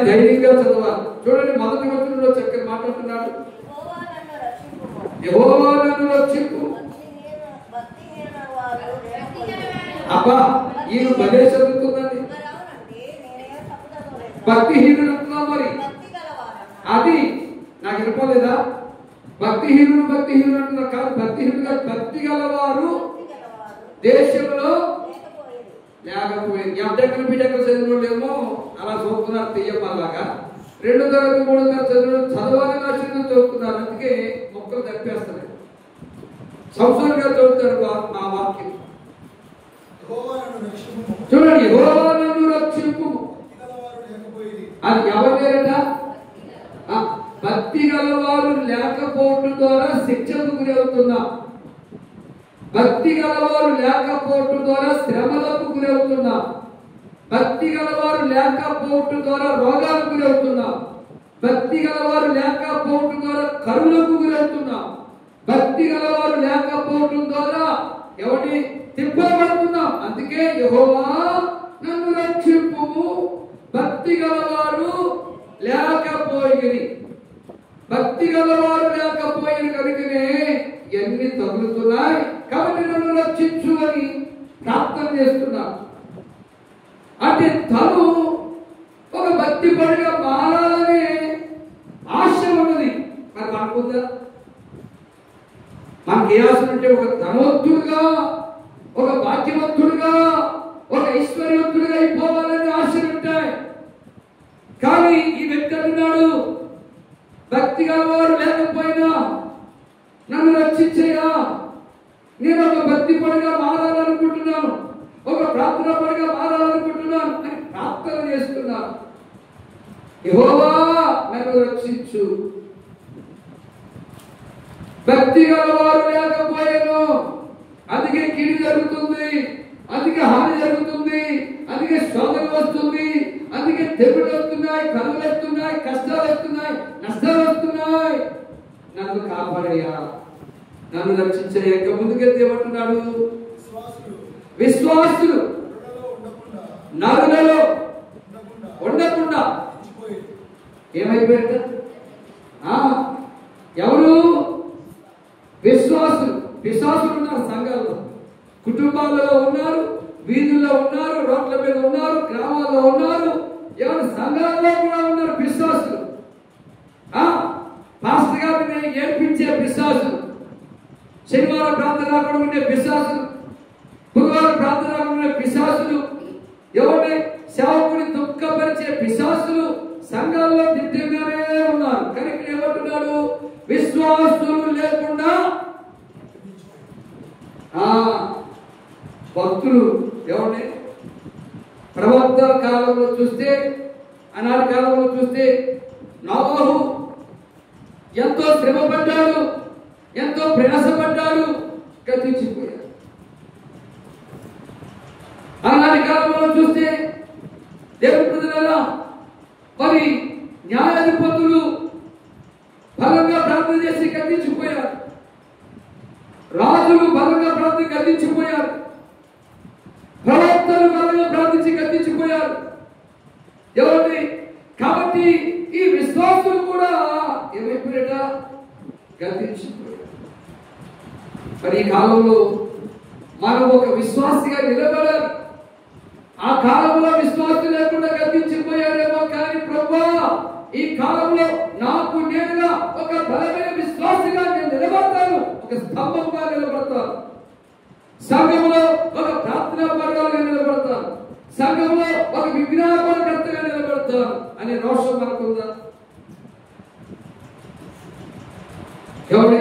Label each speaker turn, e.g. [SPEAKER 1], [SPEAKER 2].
[SPEAKER 1] ధైర్యంగా చదవాలి. చూడండి, మొదటి వచనంలో చక్కగా మాట్లాడుతున్నాడు. యెహోవా నన్ను రక్షింపు. అబ్బా, ఈయన భలే చదువుతుందండి. భక్తిహీనుడు అంటున్నావు. మరి అది నాకు వినపోలేదా? భక్తిహీనుడు అంటున్నా కాదు. భక్తిహీనుడుగా భక్తి గలవారు దేశంలో లేకపోయింది. ఎంటెక్కలు బీటెక్కలు చదివినోళ్ళేమో అలా చదువుతున్నారు తెయ్యమ్మలాగా. 2వ తరగతి 3వ తరగతి చదవాలని లక్ష్యంగా చదువుతున్నారు. అందుకే మొక్కలు తప్పేస్తున్నాయి. సంవత్సరంగా చదువుతారు మా వాక్యం. చూడండి, యెహోవా నన్ను రక్షింపు. అది ఎవరు లేరట? భక్తి గలవారు లేకపోవడం ద్వారా శిక్షకు గురి అవుతున్నాం. భక్తి గలవారు లేకపోవడం ద్వారా శ్రమలకు గురి అవుతున్నాం. భక్తి గలవారు లేకపోవడం ద్వారా రోగాలకు గురి అవుతున్నాం. భక్తి గలవారు లేకపోవడం ద్వారా కరువులకు గురి అవుతున్నాం. భక్తి గలవారు లేకపోవడం ద్వారా ఎవరిని తిప్పబడుతున్నాం. అందుకే యెహోవా నన్ను రక్షింపు. భక్తి గలవారు లేకపోయిరి. భక్తి గలవారు లేకపోయిన కనుకనే ఎన్ని తగులుతున్నాయి. కాబట్టి నన్ను రక్షించు అని ప్రార్థన చేస్తున్నాను. అంటే తను ఒక భక్తి పడిగా మారాలనే ఆశ ఉన్నది. మరి మనకుందా? మనకి ఏ ఆశ అంటే ఒక ధనవంతుడుగా, ఒక భాగ్యవంతుడుగా, ఒక ఐశ్వర్యవంతుడుగా అయిపోవాలనే ఆశలు ఉంటాయి. కానీ ఈ వ్యక్తి అంటున్నాడు, భక్తి గలవారు లేకపోయినా నన్ను రక్షించేయా. నేను ఒక భక్తి పడిగా మారాలనుకుంటున్నాను, ఒక ప్రార్థన పడిగా మారాలనుకుంటున్నాను అని ప్రార్థన చేస్తున్నాను. యెహోవా నన్ను రక్షించు. భక్తి గలవారు లేకపోయాను, అందుకే కీడు జరుగుతుంది, అందుకే హాని జరుగుతుంది, అందుకే శోధన వస్తుంది, అందుకే తెగులు వస్తున్నాయి, కరువులు వస్తున్నాయి, కష్టాలు వస్తున్నాయి, నష్టాలు వస్తున్నాయి. నన్ను కాపాడయ్యా, నన్ను రక్షించయ్యా. ఇంకా ముందుకెళ్తే ఏమంటున్నాడు? విశ్వాసులు నరులలో ఉండకుండా ఏమైపోయారు? ఎవరు? విశ్వాసులు. విశ్వాసులు ఉన్నారు సంఘాల్లో, కుటుంబాలలో ఉన్నారు, వీధుల్లో ఉన్నారు, రోడ్ల మీద ఉన్నారు, గ్రామాల్లో ఉన్నారు, ఎవరు సంఘాల్లో కూడా ఉన్నారు విశ్వాసులు. పాస్టర్ గారిని ఏడ్పించే విశ్వాసులు, శనివారం ప్రార్థన రాకుండా ఉండే విశ్వాసులు, బుధవారం ప్రార్థన రాకుండా ఉండే విశ్వాసులు, ఎవరిని సేవకుని దుఃఖపరిచే విశ్వాసులు సంఘాల్లో నిత్యంగానే ఉన్నారు. కానీ ఇక్కడ ఏమంటున్నాడు? విశ్వాసులు లేకుండా భక్తులు. ఎవరిని? ప్రవక్తల కాలంలో చూస్తే, ఆనాటి కాలంలో చూస్తే నోవహు ఎంతో శ్రమ పడ్డాడు, ఎంతో ప్రయాసపడ్డాడు, గతించిపోయాడు. ఆనాటి కాలంలో చూస్తే దేవుని ప్రజలారా, మరి న్యాయాధిపతులు బలంగా ప్రార్థన చేసి గతించిపోయారు, రాజులు బలంగా ప్రార్థన గతించిపోయారు, ప్రవక్తలు బలంగా ప్రార్థించి గతించిపోయారు. ఎవరిని? కాబట్టి ఈ విశ్వాసులు కూడా ఏమైపోయాట? గతించిపోయారు. మరి ఈ కాలంలో మనం ఒక విశ్వాసిగా నిలబడాలి. ఆ కాలంలో విశ్వాసం లేకుండా గతించిపోయాడేమో, కానీ ప్రభువా ఈ కాలంలో నాకు నేనుగా ఒక బలమైన విశ్వాసిగా నేను నిలబడతాను, ఒక స్తంభంగా నిలబడతాను, సంఘంలో ఒక ప్రార్థనా పరుడుగా నిలబడతాను, సంఘంలో ఒక విజ్ఞాపనకర్తగా నిలబడతాను అనే రోషం మనకుందా? ఎవరి